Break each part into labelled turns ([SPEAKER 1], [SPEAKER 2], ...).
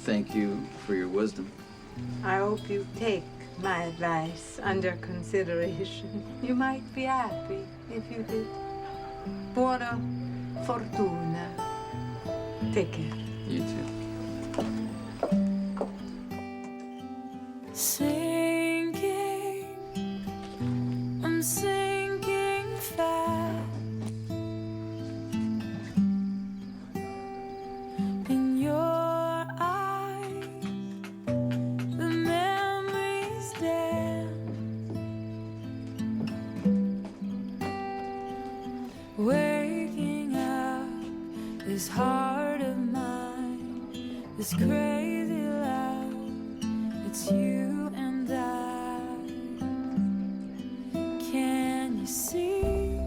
[SPEAKER 1] thank you for your wisdom.
[SPEAKER 2] I hope you take my advice under consideration. You might be happy if you did. Buona fortuna. Take care.
[SPEAKER 1] You too.
[SPEAKER 3] Sinking, I'm sinking fast in your eyes. The memories dance, waking up this heart of mine, this crazy love. It's you and I. Can you see?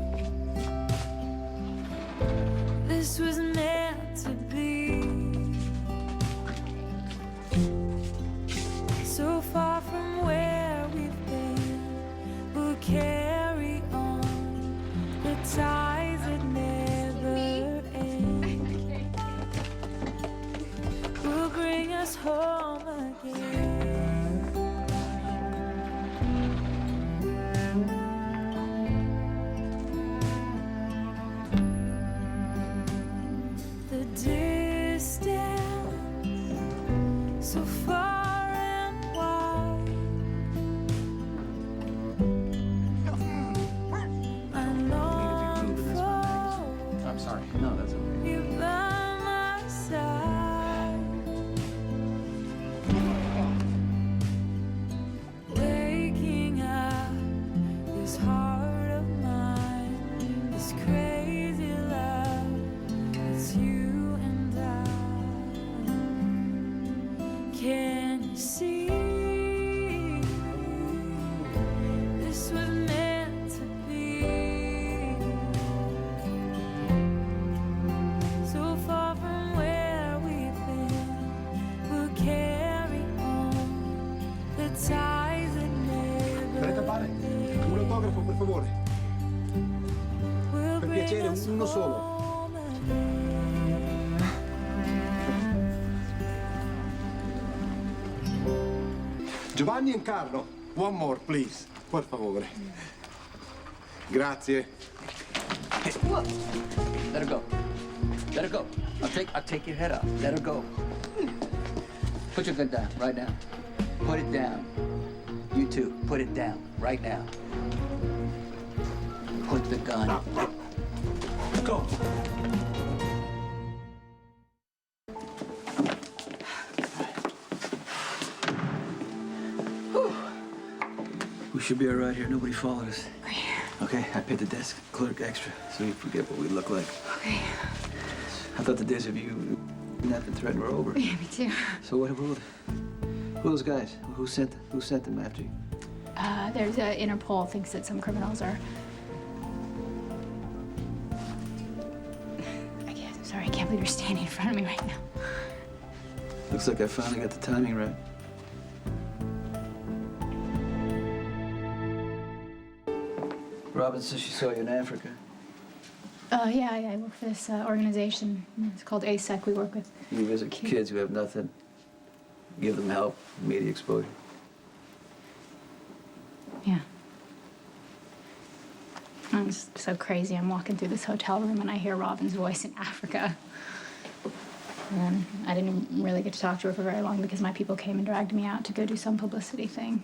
[SPEAKER 3] This was meant to be. So far from where we've been, we'll carry on the ties that never end. Will bring us home again. The distance, so far and wide. I long for
[SPEAKER 1] I'm sorry. No, that's okay.
[SPEAKER 3] you by my side. Waking up this heart of mine, this crazy love. It's you and I. Can you see? This was meant to be. So far from where we've been, we'll carry on the ties that
[SPEAKER 4] Brenda
[SPEAKER 3] never
[SPEAKER 4] Barrett,
[SPEAKER 3] end.
[SPEAKER 4] un autografo per favore.
[SPEAKER 3] Will
[SPEAKER 4] Per
[SPEAKER 3] bring
[SPEAKER 4] piacere,
[SPEAKER 3] us
[SPEAKER 4] uno solo.
[SPEAKER 3] home again.
[SPEAKER 4] Giovanni and Carlo, one more, please. Per favore. Grazie.
[SPEAKER 1] Hey, whoa. Let her go. Let her go. I'll take your head off. Let her go. Put your gun down right now. Put it down. You too. Put it down right now. Put the gun.
[SPEAKER 4] Go.
[SPEAKER 1] We should be all right here. Nobody followed us. Okay, I paid the desk clerk extra so you forget what we look like.
[SPEAKER 5] Okay.
[SPEAKER 1] I thought the days of you napping thread were over.
[SPEAKER 5] Yeah, me too.
[SPEAKER 1] So who are those guys? Who sent them after you?
[SPEAKER 5] There's Interpol thinks that some criminals are. I'm sorry, I can't believe you're standing in front of me right now.
[SPEAKER 1] Looks like I finally got the timing right. Robin says she saw you in Africa.
[SPEAKER 5] Yeah, I work for this organization. It's called ASEC we work with.
[SPEAKER 1] You visit kids who have nothing. Give them help, media exposure.
[SPEAKER 5] Yeah. It's so crazy. I'm walking through this hotel room and I hear Robin's voice in Africa. And I didn't really get to talk to her for very long because my people came and dragged me out to go do some publicity thing.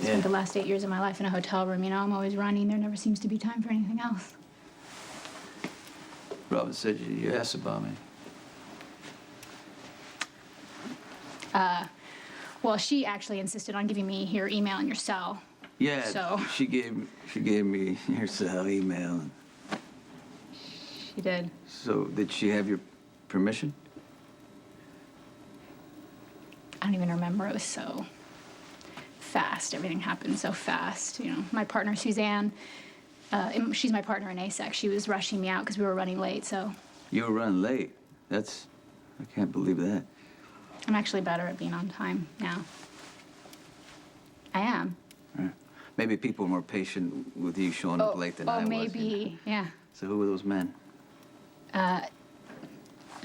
[SPEAKER 5] I spent the last 8 years of my life in a hotel room. You know, I'm always running. There never seems to be time for anything else.
[SPEAKER 1] Robin said you asked about me.
[SPEAKER 5] Well, she actually insisted on giving me your email and your cell.
[SPEAKER 1] Yeah,
[SPEAKER 5] So-
[SPEAKER 1] she gave me her cell email.
[SPEAKER 5] She did.
[SPEAKER 1] So did she have your permission?
[SPEAKER 5] I don't even remember. It was so fast. Everything happened so fast. You know, my partner, Suzanne, she's my partner in ASEC. She was rushing me out because we were running late, so
[SPEAKER 1] You were running late. I can't believe that.
[SPEAKER 5] I'm actually better at being on time now. I am.
[SPEAKER 1] Right. Maybe people are more patient with you showing up late than I was.
[SPEAKER 5] maybe,
[SPEAKER 1] You know?
[SPEAKER 5] yeah.
[SPEAKER 1] So who were those men?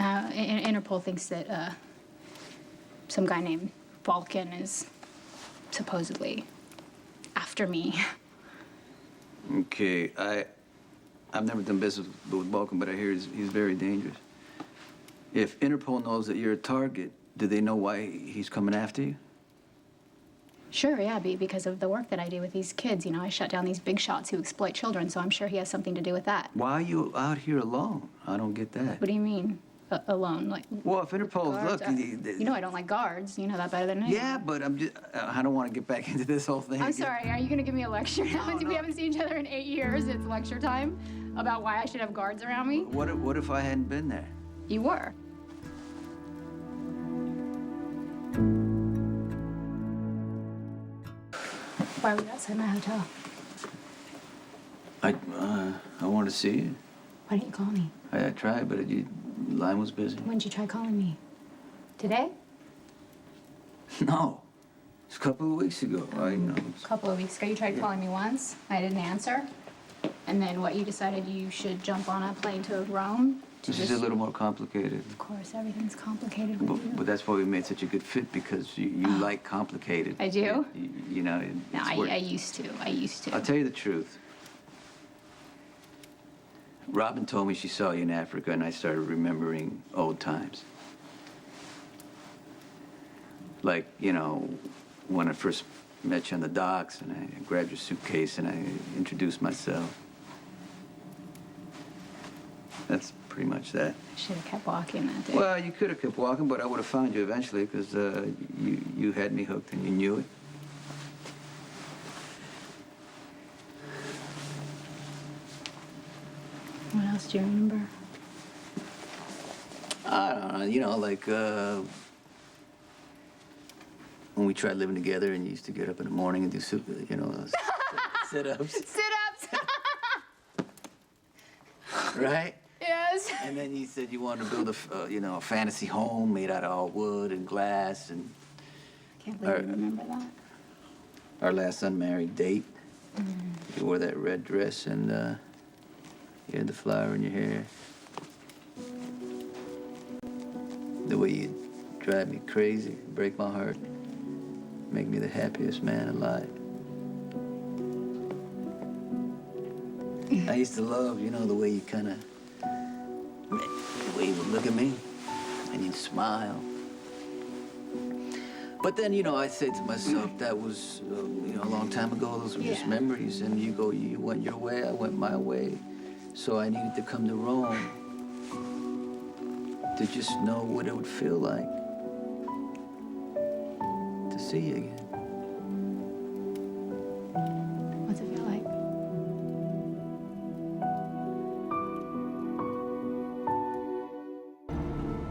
[SPEAKER 5] Interpol thinks that some guy named Balkan is supposedly after me.
[SPEAKER 1] Okay, I've never done business with Balkan, but I hear he's very dangerous. If Interpol knows that you're a target, do they know why he's coming after you?
[SPEAKER 5] Sure, yeah, because of the work that I do with these kids. You know, I shut down these big shots who exploit children, so I'm sure he has something to do with that.
[SPEAKER 1] Why are you out here alone? I don't get that.
[SPEAKER 5] What do you mean, alone? Like,
[SPEAKER 1] Well, if Interpol's
[SPEAKER 5] guards?
[SPEAKER 1] looking...
[SPEAKER 5] You know I don't like guards. You know that better than anyone.
[SPEAKER 1] Yeah, but I don't want to get back into this whole thing
[SPEAKER 5] I'm
[SPEAKER 1] again.
[SPEAKER 5] sorry, are you going to give me a lecture now?
[SPEAKER 1] No.
[SPEAKER 5] We haven't seen each other in 8 years. It's lecture time about why I should have guards around me.
[SPEAKER 1] What if I hadn't been there?
[SPEAKER 5] You were. Why were you outside my hotel?
[SPEAKER 1] I wanted to see you.
[SPEAKER 5] Why didn't you call me?
[SPEAKER 1] I tried, but the line was busy.
[SPEAKER 5] When did you try calling me? Today?
[SPEAKER 1] No. It's a couple of weeks ago.
[SPEAKER 5] A couple of weeks ago, you tried calling me once. I didn't answer. And then what, you decided you should jump on a plane to Rome?
[SPEAKER 1] This is a little more complicated.
[SPEAKER 5] Of course, everything's complicated with you.
[SPEAKER 1] But that's why we made such a good fit, because you like complicated.
[SPEAKER 5] I do?
[SPEAKER 1] You know,
[SPEAKER 5] No,
[SPEAKER 1] it's work.
[SPEAKER 5] I used to.
[SPEAKER 1] I'll tell you the truth. Robin told me she saw you in Africa, and I started remembering old times. Like, you know, when I first met you on the docks, and I grabbed your suitcase, and I introduced myself. That's pretty much that.
[SPEAKER 5] I should have kept walking that day.
[SPEAKER 1] Well, you could have kept walking, but I would have found you eventually, because you had me hooked, and you knew it.
[SPEAKER 5] What else do you remember?
[SPEAKER 1] I don't know, you know, like, when we tried living together and you used to get up in the morning and do, you know, sit-ups.
[SPEAKER 5] Sit-ups!
[SPEAKER 1] Right?
[SPEAKER 5] Yes.
[SPEAKER 1] And then you said you wanted to build you know, a fantasy home made out of all wood and glass, and
[SPEAKER 5] I can't believe you remember that.
[SPEAKER 1] our last unmarried date. You wore that red dress, and you had the flower in your hair. The way you drive me crazy, break my heart, make me the happiest man alive. I used to love, you know, the way you the way you would look at me, and you'd smile. But then, you know, I say to myself, that was, you know, a long time ago. Those were just memories. And you went your way, I went my way. So I needed to come to Rome to just know what it would feel like to see you again.
[SPEAKER 5] What's it feel like?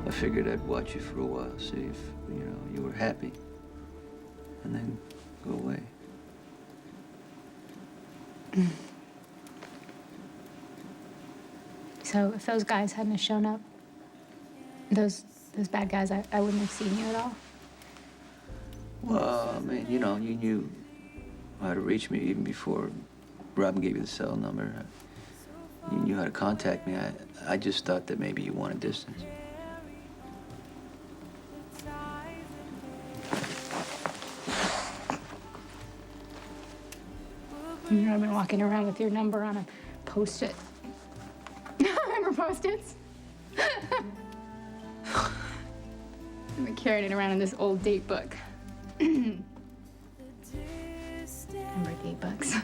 [SPEAKER 1] I figured I'd watch you for a while, see if, you know, you were happy, and then go away.
[SPEAKER 5] So if those guys hadn't have shown up, those bad guys, I wouldn't have seen you at all?
[SPEAKER 1] Well, I mean, you know, you knew how to reach me even before Robin gave you the cell number. You knew how to contact me. I just thought that maybe you wanted distance.
[SPEAKER 5] You know, I've been walking around with your number on a Post-it. Remember Post-its? I've been carrying it around in this old date book. Remember date books?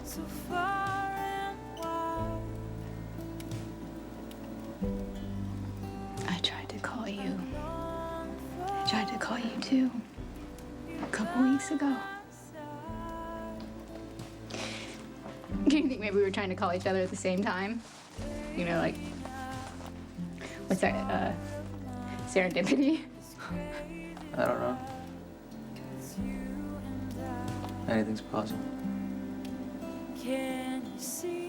[SPEAKER 3] So far and wide.
[SPEAKER 5] I tried to call you. I tried to call you too. A couple weeks ago. Do you think maybe we were trying to call each other at the same time? You know, like, what's that, serendipity?
[SPEAKER 1] I don't know. Anything's possible.
[SPEAKER 3] Can you see?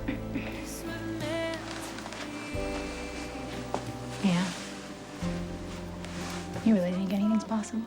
[SPEAKER 3] This was meant to be.
[SPEAKER 5] Yeah. You really think anything's possible?